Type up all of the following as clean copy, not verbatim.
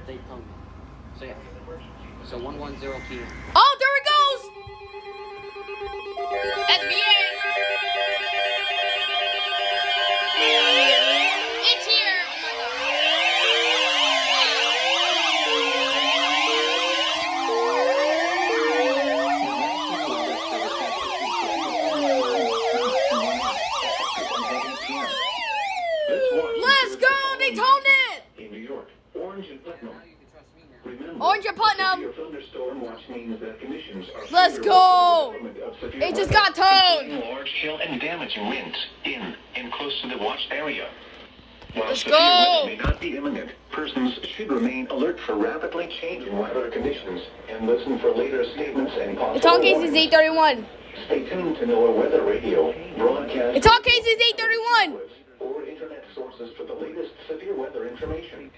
they told me. So yeah. So 110 key. Oh, there it goes! SBA! It's here! Let's go! They toned it! In New York, Orange and Putnam. Orange and Putnam. Thunderstorm watch means that conditions are Let's go! It just got toned! Large hail and damaging winds in and close to the watch area. While Let's severe go! weather may not be imminent, persons should remain alert for rapidly changing weather conditions and listen for later statements and possible It's on cases warnings. 831. Stay tuned to NOAA Weather Radio, broadcast... It's on cases 831. or internet sources for the latest severe weather information.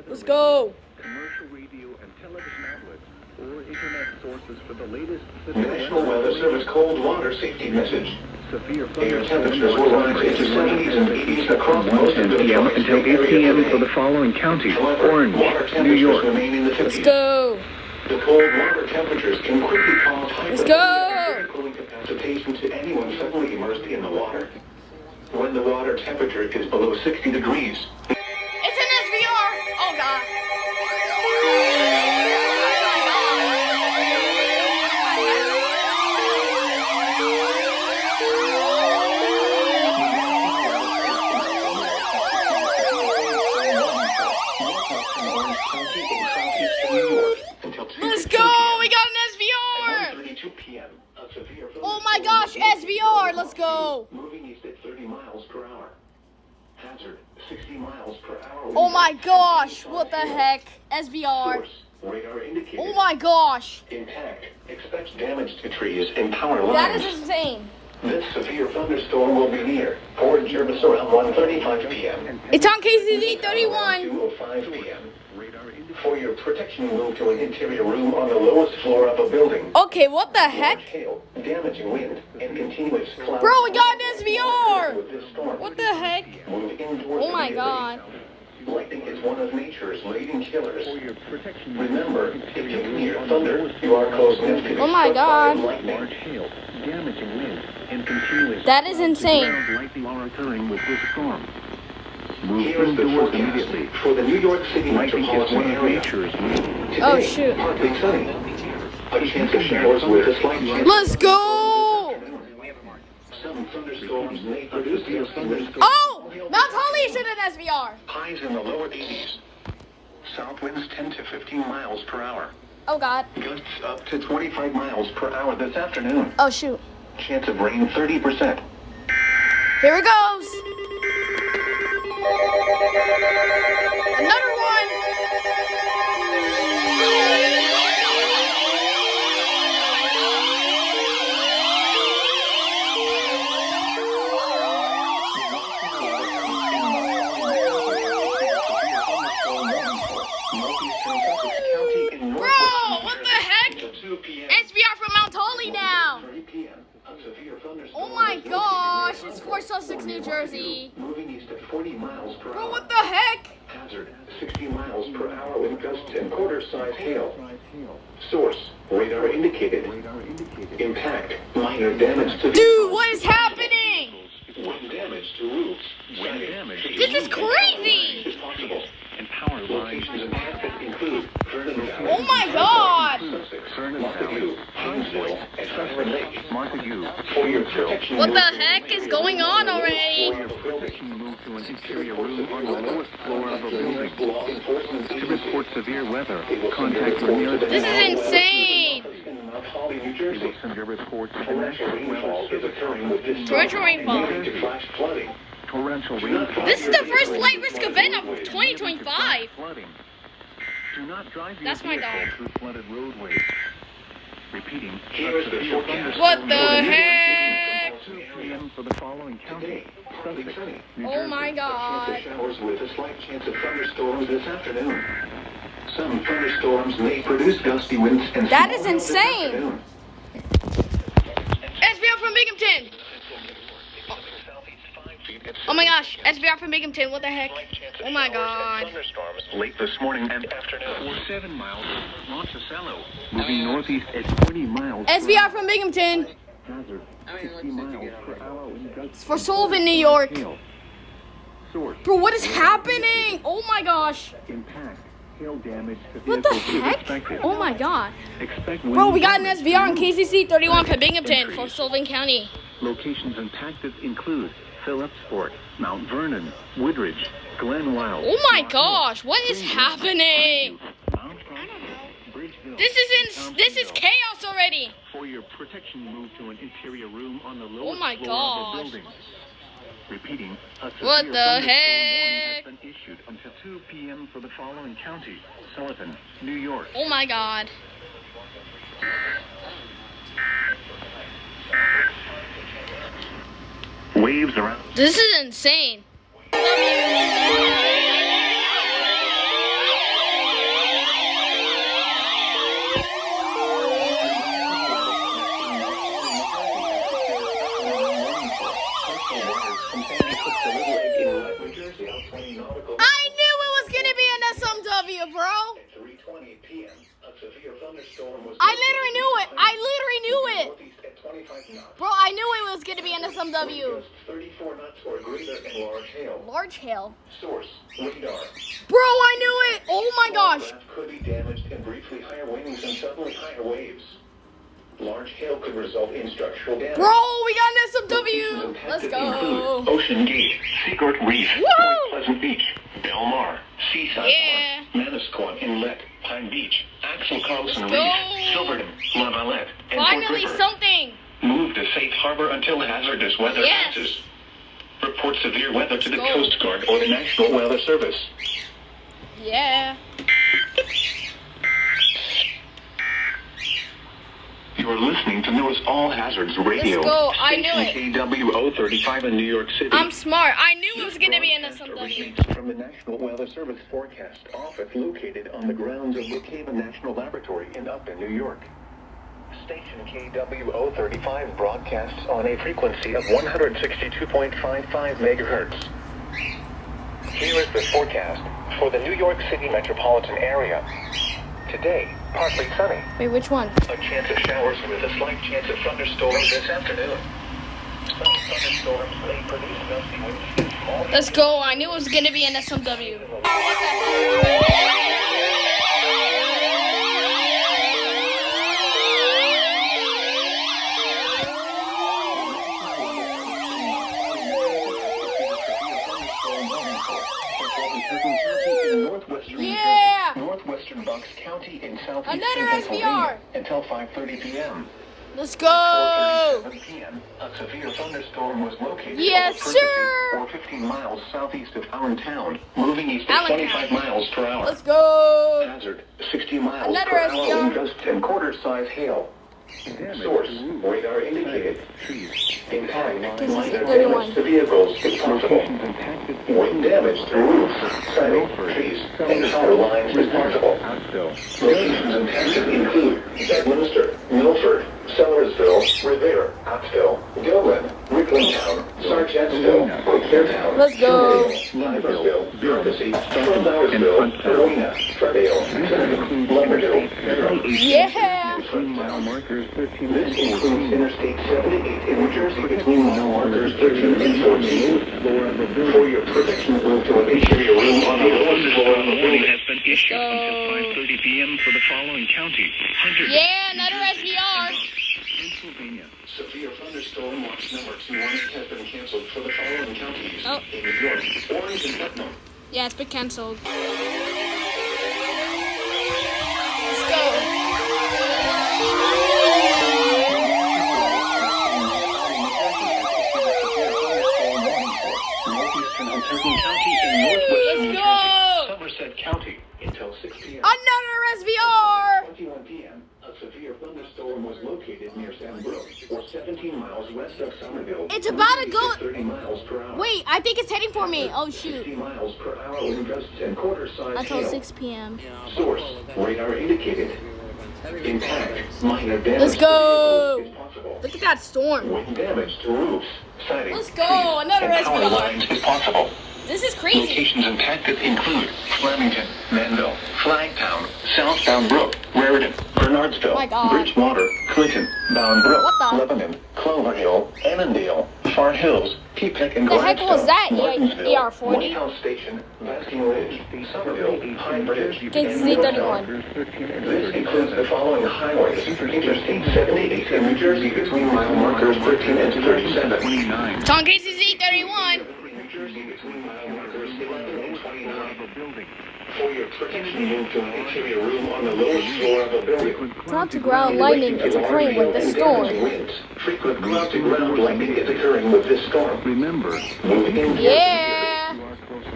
Let's go! Commercial radio and television outlets or internet sources for the latest National Weather Service cold water safety message. severe Air temperatures will rise into 70s and 80s across most of the 10 p.m. until 8 p.m. for the following counties: Orange, New York. Remain in the 50s. Let's go! The cold water temperatures can quickly cause Let's go! cooling incapacitation to anyone suddenly immersed in the water. When the water temperature is below 60 degrees, It's an SVR! Oh god! Let's go! We got an SVR! 1:32 p.m. A severe Oh my gosh, SVR! Let's go! moving east at 30 miles per hour. Hazard 60 miles per hour. Oh my gosh! What the heck? SVR! Source, radar indicated. Oh my gosh! Intact. Expect damage to trees and power That lines. is insane! This severe thunderstorm will be near Port Jervis around 1:35 p.m. It's on cases 831. 2:05 p.m. For your protection, move to an interior room on the lowest floor of a building. Okay, what the heck? Large hail, damaging wind, and continuous cloud. Bro, we got an SVR! With this storm. What the heck? Move indoors Oh my immediately. god. Lightning is one of nature's leading killers. For your protection, Remember, if you can hear thunder, you are close enough to be Oh my struck by god. lightning. large hail, damaging wind, and continuous That is insane. ground lightning are occurring with this storm. Move Here is the indoors forecast immediately. for the New York City Lightning is metropolitan one of area. nature's Today, Oh, shoot. partly sunny. A chance of showers with a slight chance. Let's go! Some thunderstorms may produce gusty winds. Oh! Mount Holly should an SVR! Highs in the lower 80s. South winds 10 to 15 miles per hour. Oh god. Gusts up to 25 miles per hour this afternoon. Oh shoot. Chance of rain 30%. Here it goes! Another one! Bro, what the heck? SVR from Mount Holly now! Oh my gosh, it's for Sussex, New Jersey. Moving east at 40 miles per Bro, hour. what the heck? Hazard 60 miles per hour with gusts and quarter-size hail. Source, radar indicated. Impact, minor damage to Dude, what is happening? wind damage to roofs. Wind damage. This is crazy! Is possible. And power lines Locations of hazard include Vernon Valley, Oh my god! Sussex, Vernon Montague, Valley, Hinesville, and Howard Lake. Montague. For your protection, What the move to heck is going on already? For your protection, Move to an interior room on the lowest floor of a building. law enforcement To report severe weather, contact your nearest This is insane! in Mount Holly, New We Jersey. will send your reports to the Torrential National rainfall Weather is Service. occurring with this Torrential rainfall. leading to flash flooding. Torrential rainfall. This is the first light risk event of 2025. Flooding. Do not drive your That's my vehicle dog. through flooded roadways. Repeating. Here is the forecast. What the heck? 2 p.m. for the following county: Today, partly Sussex, sunny. New Oh Jersey. my Chance god. of showers with a slight chance of thunderstorms this afternoon. Some thunderstorms may produce gusty winds and That small is hail this insane. afternoon. SVR from Binghamton! Oh my gosh, SVR from Binghamton, what the heck? Oh my god. Late this morning and afternoon. For 7 miles over Monticello, moving northeast at 20 miles. SVR from Binghamton. Hazard, I mean, 60 miles per hour in It's for Sullivan, New York. Source. Bro, what is happening? Oh my gosh. Impact. Hail damage to What the vehicles is heck? expected. Oh my god. Expect Bro, we wind got an damage SVR in to KCC 31 for Binghamton for Sullivan County. Locations impacted include Phillipsport, Mount Vernon, Woodridge, Glen Wild. Oh my gosh, what is happening? Mount Front, Bridgeville, This is chaos already. For your protection, move to an interior room on the Oh lowest my floor gosh. of the building. Repeating, a What severe the thunderstorm warning heck? has been issued until 2 p.m. for the following counties: Sullivan, New York. Oh my god. Waves around. This is insane. I knew it was gonna be an SMW, bro. I literally knew it. Bro, I knew it was gonna be an SMW. 34 knots or greater and large hail. Large hail. Source, radar. Bro, I knew it. Oh my gosh. Craft could be damaged in briefly higher winds and suddenly higher waves. Large hail could result in structural damage. Bro, we got an SMW. Let's go. Ocean Gate, Seagirt Reef, Woo! Point Pleasant Beach, Del Mar, Seaside Yeah. Park, Manasquan Inlet, Pine Beach, Axel Carlson Let's Reef, go. Silverton, La Valette, and Fort Finally River. something. Move to safe harbor until hazardous weather Yes. passes. Report severe weather to the Let's go. Coast Guard or the National Weather Service. Yeah. You are listening to Noah's All Hazards Radio. Let's go. I knew Station KWO 35 in New York City. I'm smart. I knew it was This gonna be an broadcast SMW. originates from the National Weather Service forecast office located on the grounds of Brookhaven National Laboratory in Upton, New York. Station KWO 35 broadcasts on a frequency of 162.55 megahertz. Here is the forecast for the New York City metropolitan area. Today, partly sunny. Wait, which one? A chance of showers with a slight chance of thunderstorms this afternoon. Some thunderstorms may produce gusty winds and small. Let's go. I knew it was gonna be an SMW. Yeah. Northwestern Bucks County in southeastern Another Pennsylvania SVR. until 5:30 p.m. Let's go. 4:37 p.m. A severe thunderstorm was located Yes, over Ferguson, sir. or 15 miles southeast of Allentown, moving east at Allentown. 25 miles per hour. Let's go. Hazard, 60 miles Another per hour SVR. in gust and quarter-size hail. Source, radar indicated. Impact, This is minor 31. damage to vehicles if possible. Wind damage to roofs, siding, trees, and power lines if possible. Locations impacted include Bedminster, Milford, Sellersville, Revere, Oxville, Gilman, Ricklandtown, Sargentsville, Fairtown, Let's go. Iversville, Courtesy, Trumbowersville, Rowena, Fredale, Lumberville, Yeah. Mile markers 13 This includes Interstate 78 in New Jersey between mile markers 13 and 14. For your protection, move to an interior room on the lowest floor of the warning building. has been issued go. until 5:30 p.m. for the following counties: Hunter, Yeah, another SVR. Pennsylvania. Severe thunderstorm watch number 2 has been canceled for the following counties Oh. in New York, Orange, and Putnam. Yeah, it's been canceled. Let's go. Northeastern Huntington County and northwestern Let's go. Somerset County until 6 p.m. Another SVR. 21 p.m. A severe thunderstorm was located near Sandbrook, or 17 miles west of Somerville. It's about to go- 30 miles per hour. Wait, I think it's heading for me. Oh 60 shoot. miles per hour with gusts and quarter-size Until hail. 6 p.m. Source, radar indicated. Impact, minor damage Let's go. to vehicles is possible. Look at that storm. Wind damage to roofs, siding, Let's go. Another and power SBR. lines is possible. This is crazy. Locations impacted include Flemington, Manville, Flagtown, Southbound Brook, Raritan, Bernardsville, My God. Bridgewater, Clinton, Bound Brook, What the? Lebanon, Clover Hill, Annandale, Far Hills, Peacock and The heck Gladstone, was that, Martinsville, ER40? White House Station, Basking Ridge, Somerville, High Bridge, KCZ and 31. This includes the following highways: Interstate 78 in New Jersey between mile markers 13 and 37. 29. It's on KCZ 31. New Jersey between mile markers 11 and 29. For your protection, move to an interior room on the lowest floor of a building. Cloud to ground lightning is occurring with this storm. Frequent cloud to ground lightning is occurring with this storm. Remember, Moving in. Yeah.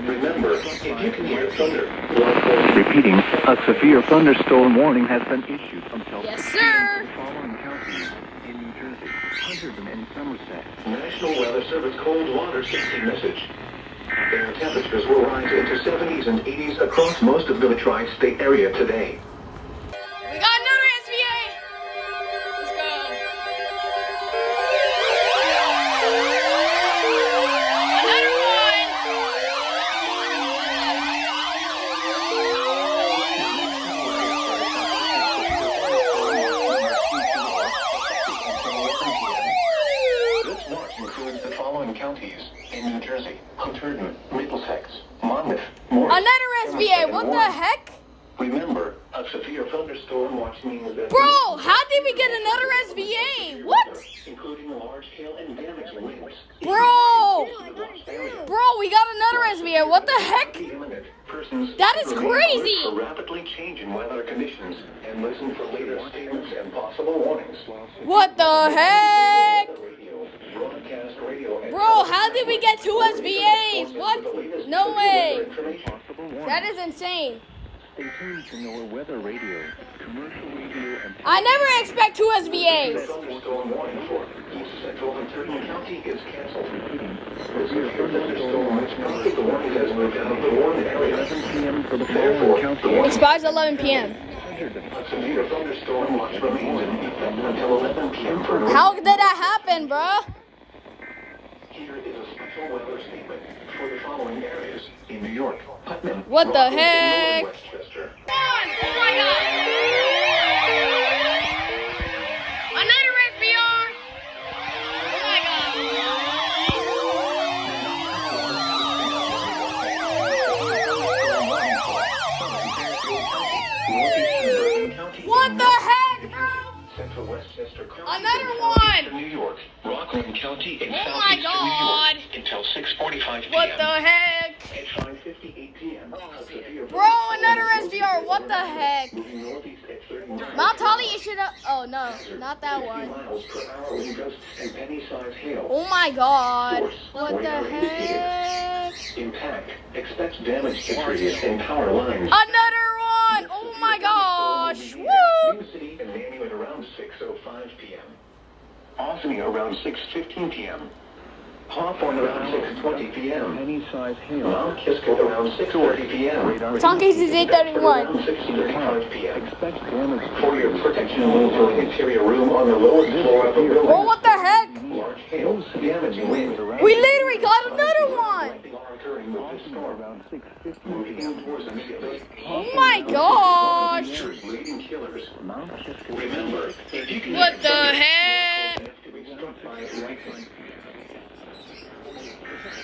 Remember, if you can hear thunder, walk close. repeating, a severe thunderstorm warning has been issued until Yes, sir. the following counties in New Jersey, Hunterdon and Somerset. National Weather Service cold water safety message. Air temperatures will rise into 70s and 80s across most of the tri-state area today. We got another SBA. Let's go. Another one. This watch includes the following counties in New Jersey: Hunterdon, Middlesex, Monmouth, Morris. Another SBA. What the heck? Remember, a severe thunderstorm watch means that... Bro, how did we get another SBA? What? Including large hail and damaging winds. Bro. Bro, we got another SBA. What the heck? Imminent. Persons That is remain crazy. alert for rapidly changing weather conditions and listen for later statements and possible warnings. What the heck? Radio, broadcast radio, and Bro, how did we get two SBAs? What? No way. information. Possible warning. That is insane. Stay tuned to NOAA Weather Radio, commercial radio, and I never expect two SBAs. Thunderstorm warning for East Central and Hunterdon County is canceled. The severe thunderstorm which prompted the warning has moved out of the warned area. 11 p.m. for the Therefore, following the counties. Expires 11 p.m. A severe thunderstorm watch remains in effect until 11 p.m. for How did that happen, bruh? Here is a special weather statement for the following areas in New York, Putnam, What the Rockland, heck? and Westchester. Oh my god! Another SBR! Oh my What the heck, bro? Central Westchester County. Another one! New York, Rockland County, and Oh my southeastern God. New York until 6:45 p.m. What the heck? At 5:58 p.m. a severe Bro, another SBR, what the heck? moving northeast at 30 miles Mount per Holly hour. issued a. Oh no, not that 50 one. miles per hour wind gusts and penny-sized hail. Oh my god. What the heck? Impact. Expect damage to trees and power lines. Another one! Oh my gosh! Woo! New City and Nanuet at around 6:05 p.m. Albany around 6:15 p.m. Hawthorne around 6:20 p.m. Penny-sized hail. Mount Kisco around 6:30 p.m. Tonka is Around 831. 6:35 p.m. Expect damage For your protection, move to an interior room on the lowest floor of a building. Oh, what the heck? Large hail, damaging wind. We literally got another one! Are occurring with this storm. around 6:15 Moving p.m. indoors immediately. Oh my gosh! Leading killers. Mount Kisco. Remember, if you can What the heck? to be struck by lightning.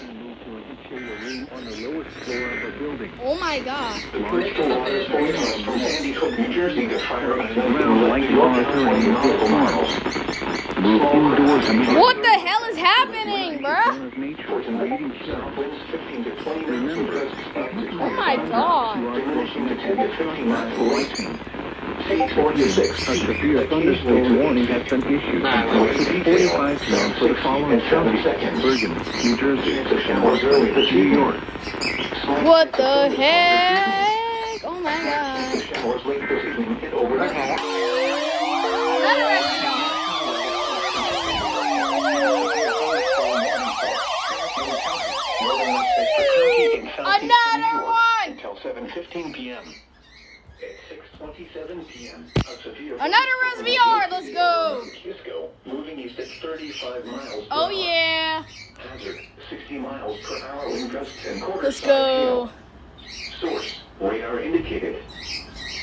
Move to an interior room on the lowest floor of a building. Oh my god. The critical waters forecast from Sandy Hook, New Jersey to Fire Island Ground in light Lake York monitoring and is 20 miles. Move indoors immediately. What the hell is happening, bruh? Of nature, Fortune leading south killers. winds 15 to 20 minutes with gusts up to 20 Oh my god. diminishing to 10 to 15 miles per Lightning. Sea 46. A severe thunderstorm warning has been issued until 6:45 p.m. for the following counties: Bergen, New Jersey, New York. What the heck? Oh my god. Showers late this evening and overnight. Another SBR. Northern Westchester County in southeastern New Another York one! Until 7:15 p.m. At 6:27 p.m. a severe Another SVR. Let's go. Kisco, moving east at 35 miles per Oh hour. yeah. Hazard, 60 miles per hour wind gusts and quarter Let's size go. hail. Source, radar indicated.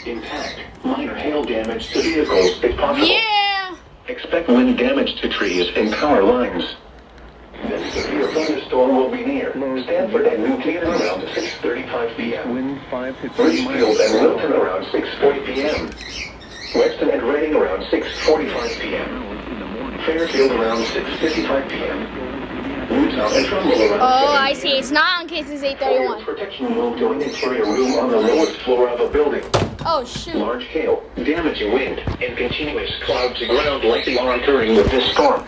Impact, minor hail damage to vehicles if possible. Yeah. Expect wind damage to trees and power lines. This severe thunderstorm will be near Stanford and New Canaan around 6:35 p.m. Wind 5 to 10 Richfield miles and per Wilton hour. around 6:40 p.m. Weston and Reading around 6:45 p.m. In the morning. Fairfield around 6:55 p.m. Newtown and Trumbull around Oh, 7 I see. It's not on cases For 831. protection, move to an interior room on the lowest floor of a building. Oh shoot. Large hail, damaging wind, and continuous cloud to ground lightning are occurring with this storm.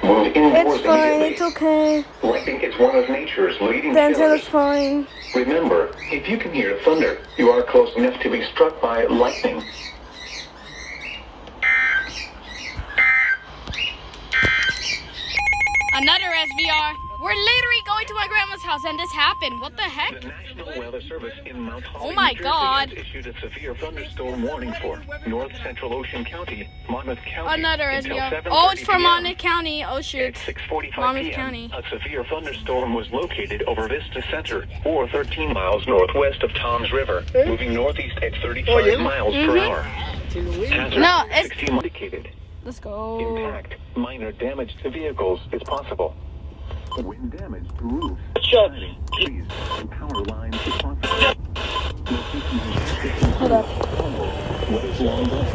Move indoors immediately. okay. Lightning is one of nature's leading The killers. antenna's fine. Remember, if you can hear thunder, you are close enough to be struck by lightning. Another SVR. We're literally going to my grandma's house and this happened. What the heck? The National Weather Service in Mount Holly, Oh my New Jersey, God. has issued a severe thunderstorm warning for North Central Ocean County, Monmouth County. Another until SVR. 7:30 Oh, it's from p.m. Monmouth County. Oh shoot. At 6:45 Monmouth p.m., County. a severe thunderstorm was located over Vista Center, or 13 miles northwest of Toms River, moving northeast at 35 miles per hour. Hazard, No, it's- 60 indicated. Let's go. Impact, minor damage to vehicles is possible. Wind damage to roofs, siding, trees, and power lines is possible. Location has Hold up. West Long Branch,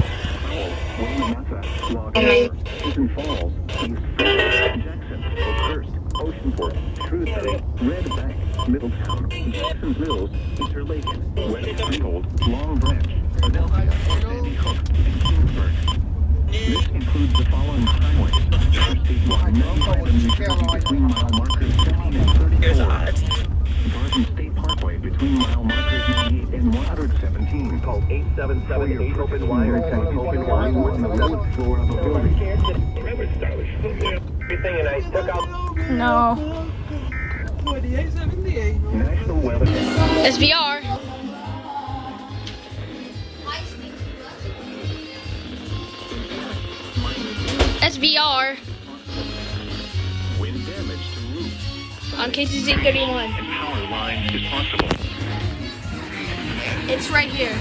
Wayne Mesa, Log Harbor, Hidden Falls, East Frederick, Jackson, Oakhurst, Oceanport, Shrewsbury, Red Bank, Middletown, Jackson Mills, Interlaken, West Freehold, Long Branch, Adelphia, Sandy Hook, and Kingsburg. This includes the following highways: Interstate 195 in New Jersey between mile markers 15 and 34. Garden State Parkway between mile markers 98 and 117. Call 877-8 open wire. Open wire on the lowest floor of a building. Everything, and I took out No. National Weather. SVR. SVR. Wind damage to roofs On cases 831. and power lines is possible. It's right here.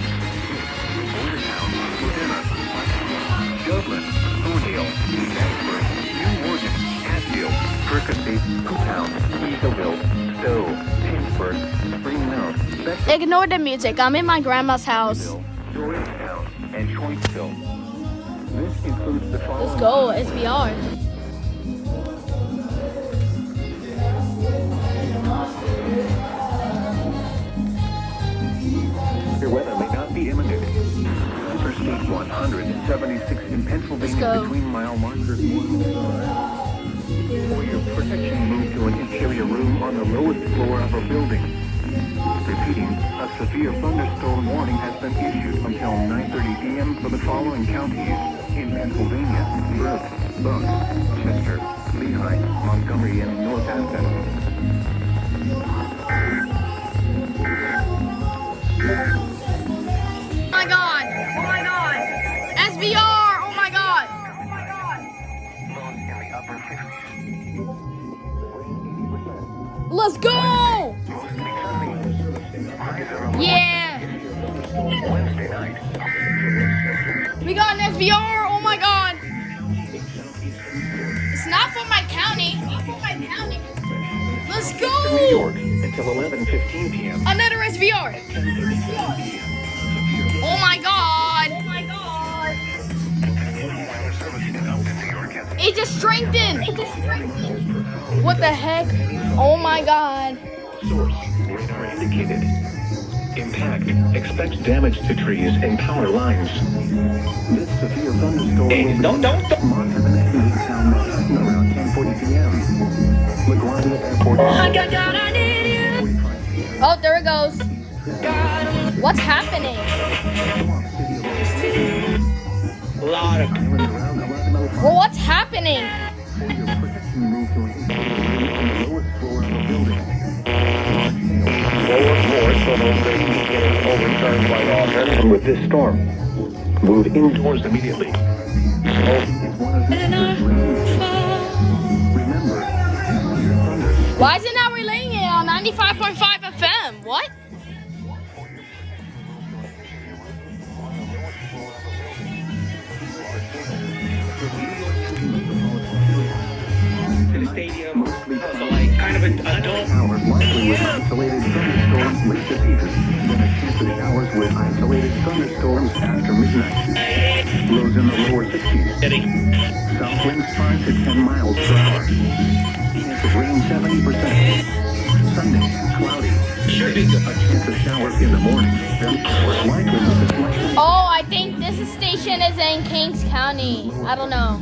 Boyertown, Modena, Dublin, Thornhill, Salisbury, New Morgan, Hatfield, Fricassee, Cooktown, Eagleville, Stowe, Tingsburg, Spring Mount, Beckville, Ignore the music. I'm in my grandma's house. Georgetown, and Choiceville. This includes the following. Let's go. SVR. Your weather may not be imminent. Interstate 176 in Pennsylvania Let's go. between mile markers 1. For your protection, move to an interior room on the lowest floor of a building. Repeating, a severe thunderstorm warning has been issued until 9:30 p.m. for the following counties in Pennsylvania: Burke, Buck, Chester, Lehigh, Montgomery, and Northampton. Oh my god. Oh my god. SVR. Oh my god. Let's go. Yeah. We got an SVR. Oh my god. It's not for my county. Let's New go. York until 11:15 p.m. Another SVR. Oh my god. Oh my god. It just strengthened. What the heck? Oh my god. Source, radar indicated. Impact, expect damage to trees and power lines. This severe thunderstorm will be Montana and Newtown, Manhattan around 10:40 p.m. LaGuardia Airport. Oh, there it goes. What's happening? Well, what's happening? For your protection, move to an interior room on the lowest floor of a building. Lower floors for those getting overturned by all. With this storm, Move indoors immediately. Smoking is one of the remember, Why is it not relaying it on 95.5 FM? What? The stadium, so like kind of an adult. Showers likely with isolated thunderstorms late this evening. Then a chance of showers with isolated thunderstorms after midnight. Lows in the lower 60s. South winds 5 to 10 miles per hour. Chance of rain 70%. Sunday, cloudy. Should be good. A chance of showers in the morning. Then showers likely with a slight. Oh, I think this station is in Kings County. I don't know.